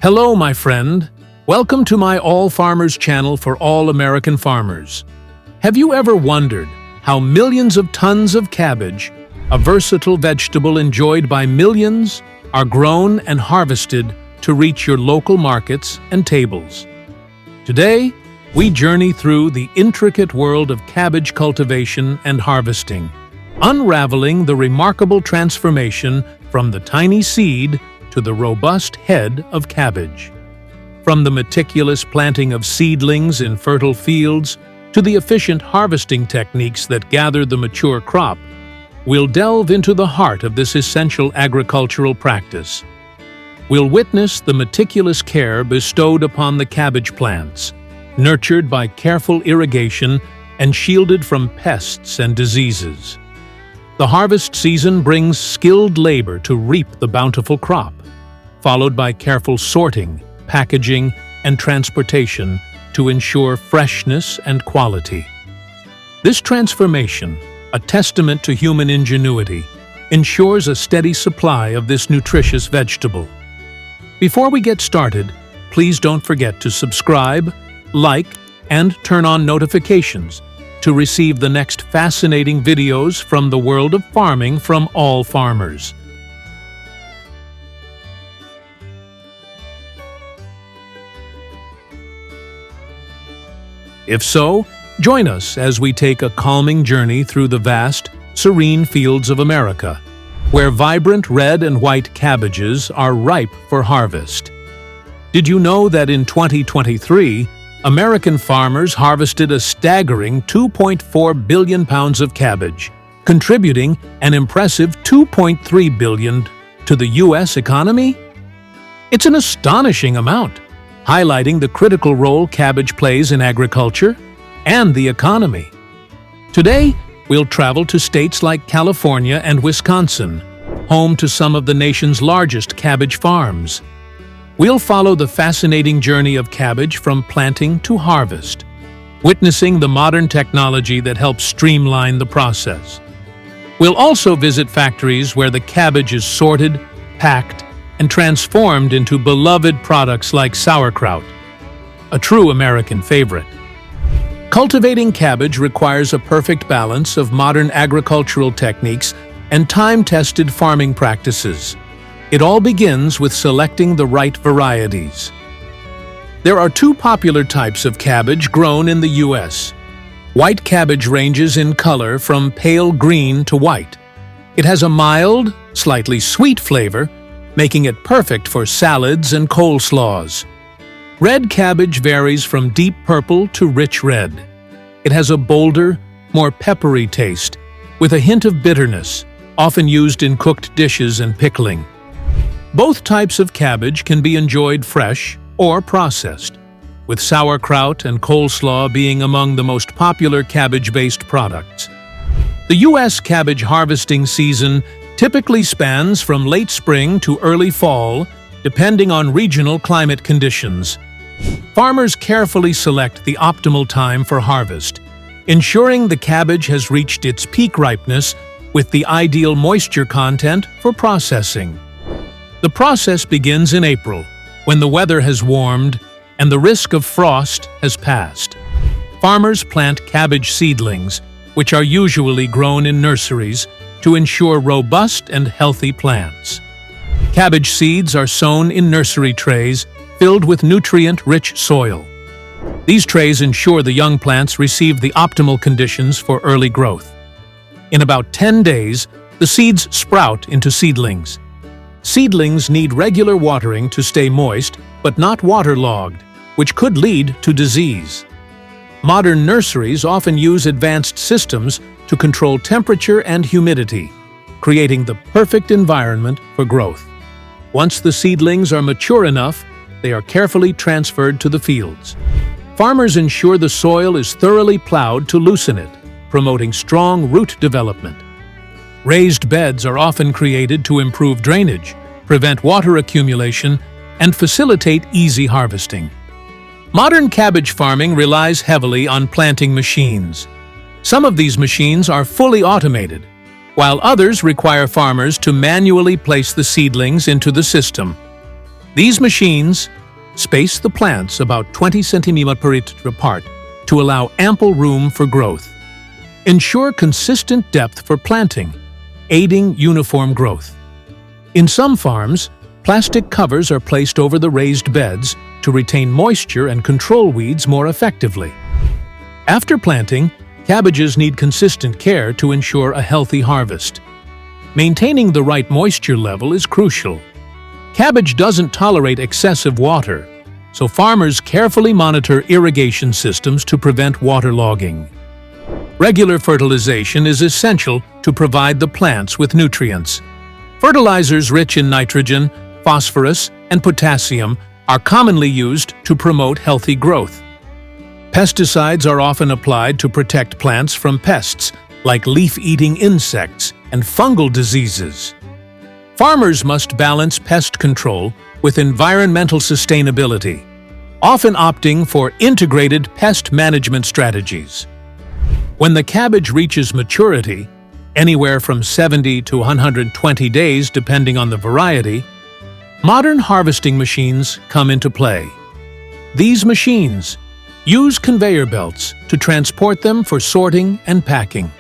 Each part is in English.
Hello, my friend. Welcome to my All Farmers channel for all American farmers. Have you ever wondered how millions of tons of cabbage, a versatile vegetable enjoyed by millions, are grown and harvested to reach your local markets and tables? Today, we journey through the intricate world of cabbage cultivation and harvesting, unraveling the remarkable transformation from the tiny seed to the robust head of cabbage. From the meticulous planting of seedlings in fertile fields to the efficient harvesting techniques that gather the mature crop, we'll delve into the heart of this essential agricultural practice. We'll witness the meticulous care bestowed upon the cabbage plants, nurtured by careful irrigation and shielded from pests and diseases. The harvest season brings skilled labor to reap the bountiful crop, followed by careful sorting, packaging, and transportation to ensure freshness and quality. This transformation, a testament to human ingenuity, ensures a steady supply of this nutritious vegetable. Before we get started, please don't forget to subscribe, like, and turn on notifications to receive the next fascinating videos from the world of farming from all farmers. If so, join us as we take a calming journey through the vast, serene fields of America, where vibrant red and white cabbages are ripe for harvest. Did you know that in 2023, American farmers harvested a staggering 2.4 billion pounds of cabbage, contributing an impressive $2.3 billion to the U.S. economy? It's an astonishing amount, highlighting the critical role cabbage plays in agriculture and the economy. Today, we'll travel to states like California and Wisconsin, home to some of the nation's largest cabbage farms. We'll follow the fascinating journey of cabbage from planting to harvest, witnessing the modern technology that helps streamline the process. We'll also visit factories where the cabbage is sorted, packed, and transformed into beloved products like sauerkraut, a true American favorite. Cultivating cabbage requires a perfect balance of modern agricultural techniques and time-tested farming practices. It all begins with selecting the right varieties. There are two popular types of cabbage grown in the U.S. White cabbage ranges in color from pale green to white. It has a mild, slightly sweet flavor, making it perfect for salads and coleslaws. Red cabbage varies from deep purple to rich red. It has a bolder, more peppery taste, with a hint of bitterness, often used in cooked dishes and pickling. Both types of cabbage can be enjoyed fresh or processed, with sauerkraut and coleslaw being among the most popular cabbage-based products. The U.S. cabbage harvesting season typically spans from late spring to early fall, depending on regional climate conditions. Farmers carefully select the optimal time for harvest, ensuring the cabbage has reached its peak ripeness with the ideal moisture content for processing. The process begins in April, when the weather has warmed and the risk of frost has passed. Farmers plant cabbage seedlings, which are usually grown in nurseries, to ensure robust and healthy plants. Cabbage seeds are sown in nursery trays filled with nutrient-rich soil. These trays ensure the young plants receive the optimal conditions for early growth. In about 10 days, the seeds sprout into seedlings. Seedlings need regular watering to stay moist, but not waterlogged, which could lead to disease. Modern nurseries often use advanced systems to control temperature and humidity, creating the perfect environment for growth. Once the seedlings are mature enough, they are carefully transferred to the fields. Farmers ensure the soil is thoroughly plowed to loosen it, promoting strong root development. Raised beds are often created to improve drainage, prevent water accumulation, and facilitate easy harvesting. Modern cabbage farming relies heavily on planting machines. Some of these machines are fully automated, while others require farmers to manually place the seedlings into the system. These machines space the plants about 20 cm apart to allow ample room for growth. Ensure consistent depth for planting, aiding uniform growth. In some farms, plastic covers are placed over the raised beds to retain moisture and control weeds more effectively. After planting, cabbages need consistent care to ensure a healthy harvest. Maintaining the right moisture level is crucial. Cabbage doesn't tolerate excessive water, so farmers carefully monitor irrigation systems to prevent waterlogging. Regular fertilization is essential to provide the plants with nutrients. Fertilizers rich in nitrogen, phosphorus, and potassium are commonly used to promote healthy growth. Pesticides are often applied to protect plants from pests like leaf-eating insects and fungal diseases. Farmers must balance pest control with environmental sustainability, often opting for integrated pest management strategies. When the cabbage reaches maturity, anywhere from 70 to 120 days depending on the variety, modern harvesting machines come into play. These machines use conveyor belts to transport them for sorting and packing.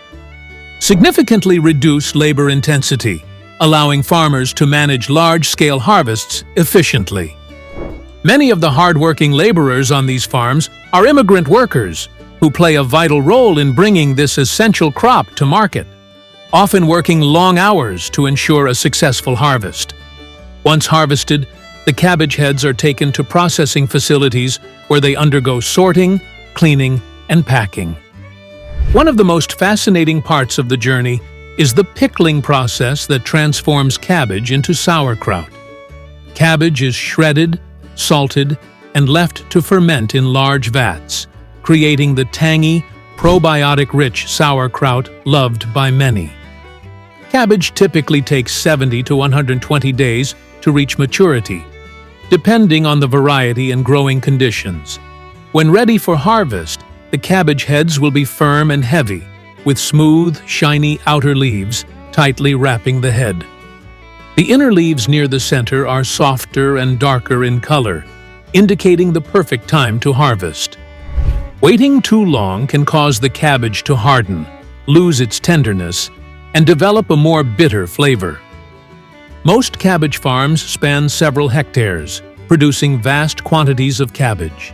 Significantly reduce labor intensity, allowing farmers to manage large-scale harvests efficiently. Many of the hard-working laborers on these farms are immigrant workers who play a vital role in bringing this essential crop to market, often working long hours to ensure a successful harvest. Once harvested, the cabbage heads are taken to processing facilities where they undergo sorting, cleaning, and packing. One of the most fascinating parts of the journey is the pickling process that transforms cabbage into sauerkraut. Cabbage is shredded, salted, and left to ferment in large vats, creating the tangy, probiotic-rich sauerkraut loved by many. Cabbage typically takes 70 to 120 days to reach maturity, depending on the variety and growing conditions. When ready for harvest, the cabbage heads will be firm and heavy, with smooth, shiny outer leaves tightly wrapping the head. The inner leaves near the center are softer and darker in color, indicating the perfect time to harvest. Waiting too long can cause the cabbage to harden, lose its tenderness, and develop a more bitter flavor. Most cabbage farms span several hectares, producing vast quantities of cabbage.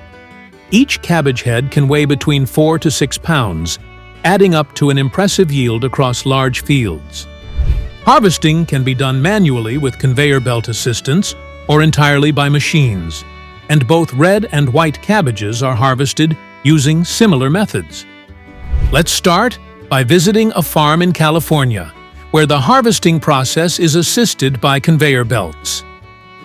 Each cabbage head can weigh between 4 to 6 pounds, adding up to an impressive yield across large fields. Harvesting can be done manually with conveyor belt assistance or entirely by machines, and both red and white cabbages are harvested using similar methods. Let's start by visiting a farm in California, where the harvesting process is assisted by conveyor belts.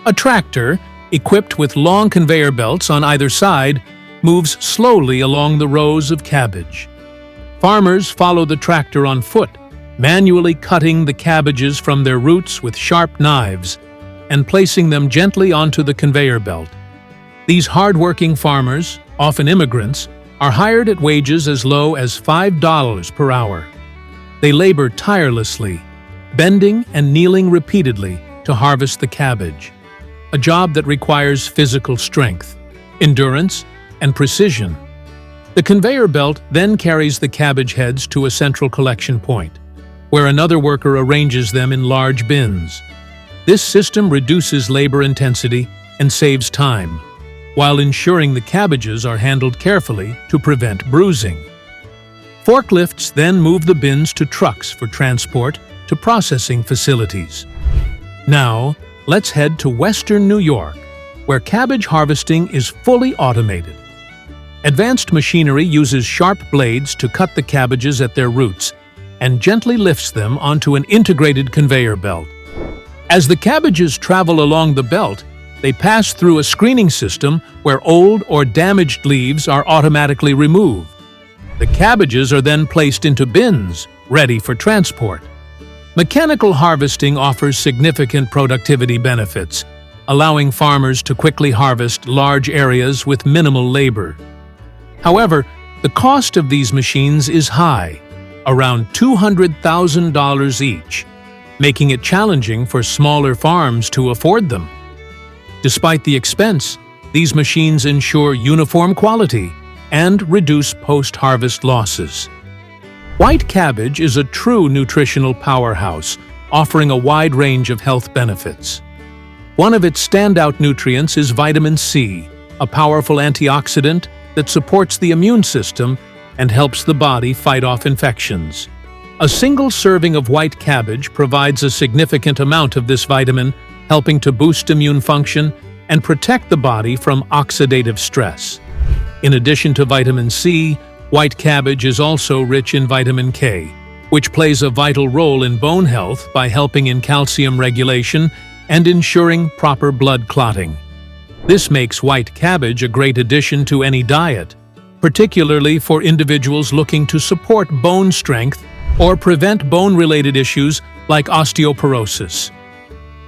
A tractor, equipped with long conveyor belts on either side, moves slowly along the rows of cabbage. Farmers follow the tractor on foot, manually cutting the cabbages from their roots with sharp knives and placing them gently onto the conveyor belt. These hard-working farmers, often immigrants, are hired at wages as low as $5 per hour. They labor tirelessly, bending and kneeling repeatedly to harvest the cabbage, a job that requires physical strength, endurance, and precision. The conveyor belt then carries the cabbage heads to a central collection point, where another worker arranges them in large bins. This system reduces labor intensity and saves time, while ensuring the cabbages are handled carefully to prevent bruising. Forklifts then move the bins to trucks for transport to processing facilities. Now, let's head to Western New York, where cabbage harvesting is fully automated. Advanced machinery uses sharp blades to cut the cabbages at their roots and gently lifts them onto an integrated conveyor belt. As the cabbages travel along the belt, they pass through a screening system where old or damaged leaves are automatically removed. The cabbages are then placed into bins, ready for transport. Mechanical harvesting offers significant productivity benefits, allowing farmers to quickly harvest large areas with minimal labor. However, the cost of these machines is high, around $200,000 each, making it challenging for smaller farms to afford them. Despite the expense, these machines ensure uniform quality and reduce post-harvest losses. White cabbage is a true nutritional powerhouse, offering a wide range of health benefits. One of its standout nutrients is vitamin C, a powerful antioxidant that supports the immune system and helps the body fight off infections. A single serving of white cabbage provides a significant amount of this vitamin, helping to boost immune function and protect the body from oxidative stress. In addition to vitamin C, white cabbage is also rich in vitamin K, which plays a vital role in bone health by helping in calcium regulation and ensuring proper blood clotting. This makes white cabbage a great addition to any diet, particularly for individuals looking to support bone strength or prevent bone-related issues like osteoporosis.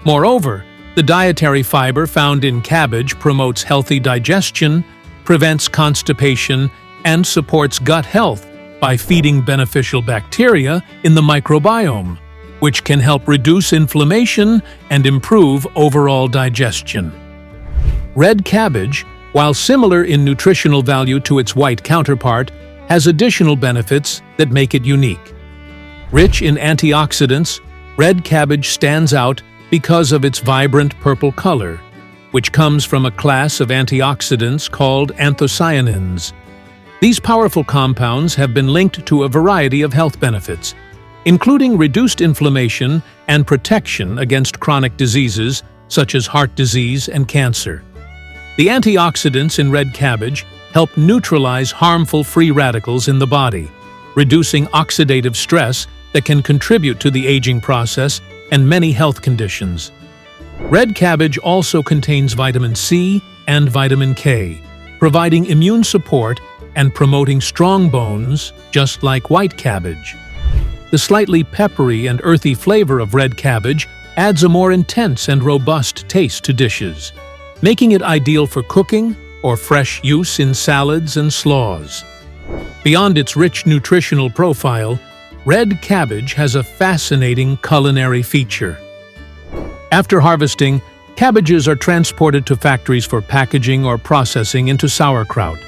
Moreover, the dietary fiber found in cabbage promotes healthy digestion, prevents constipation, and supports gut health by feeding beneficial bacteria in the microbiome, which can help reduce inflammation and improve overall digestion. Red cabbage, while similar in nutritional value to its white counterpart, has additional benefits that make it unique. Rich in antioxidants, red cabbage stands out because of its vibrant purple color, which comes from a class of antioxidants called anthocyanins. These powerful compounds have been linked to a variety of health benefits, including reduced inflammation and protection against chronic diseases such as heart disease and cancer. The antioxidants in red cabbage help neutralize harmful free radicals in the body, reducing oxidative stress that can contribute to the aging process and many health conditions. Red cabbage also contains vitamin C and vitamin K, providing immune support and promoting strong bones, just like white cabbage. The slightly peppery and earthy flavor of red cabbage adds a more intense and robust taste to dishes, making it ideal for cooking or fresh use in salads and slaws. Beyond its rich nutritional profile, red cabbage has a fascinating culinary feature. After harvesting, cabbages are transported to factories for packaging or processing into sauerkraut.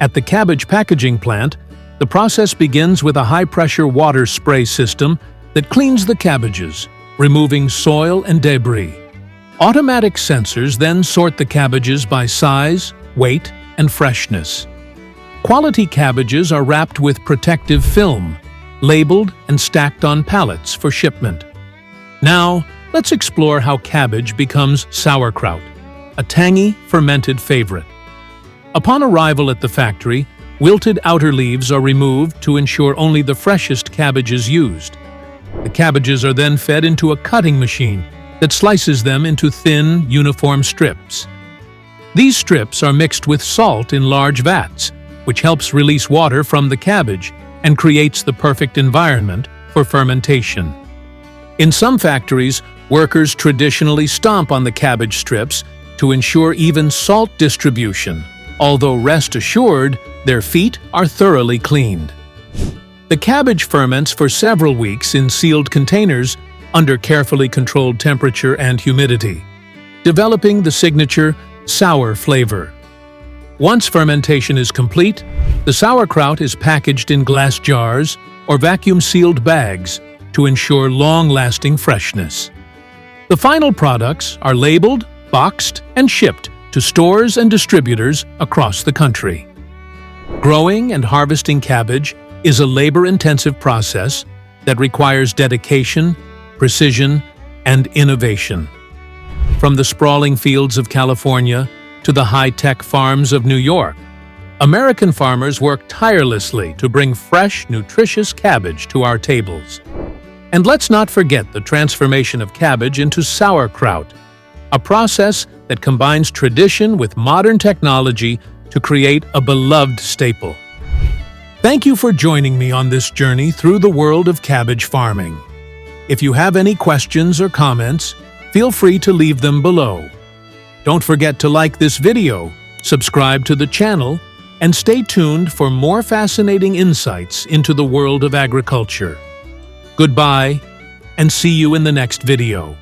At the cabbage packaging plant, the process begins with a high-pressure water spray system that cleans the cabbages, removing soil and debris. Automatic sensors then sort the cabbages by size, weight, and freshness. Quality cabbages are wrapped with protective film, labeled and stacked on pallets for shipment. Now, let's explore how cabbage becomes sauerkraut, a tangy, fermented favorite. Upon arrival at the factory, wilted outer leaves are removed to ensure only the freshest cabbage is used. The cabbages are then fed into a cutting machine that slices them into thin, uniform strips. These strips are mixed with salt in large vats, which helps release water from the cabbage and creates the perfect environment for fermentation. In some factories, workers traditionally stomp on the cabbage strips to ensure even salt distribution, although rest assured, their feet are thoroughly cleaned. The cabbage ferments for several weeks in sealed containers under carefully controlled temperature and humidity, developing the signature sour flavor. Once fermentation is complete, the sauerkraut is packaged in glass jars or vacuum-sealed bags to ensure long-lasting freshness. The final products are labeled, boxed, and shipped to stores and distributors across the country. Growing and harvesting cabbage is a labor-intensive process that requires dedication, precision, and innovation. From the sprawling fields of California to the high-tech farms of New York, American farmers work tirelessly to bring fresh, nutritious cabbage to our tables. And let's not forget the transformation of cabbage into sauerkraut, a process that combines tradition with modern technology to create a beloved staple. Thank you for joining me on this journey through the world of cabbage farming. If you have any questions or comments, feel free to leave them below. Don't forget to like this video, subscribe to the channel, and stay tuned for more fascinating insights into the world of agriculture. Goodbye, and see you in the next video.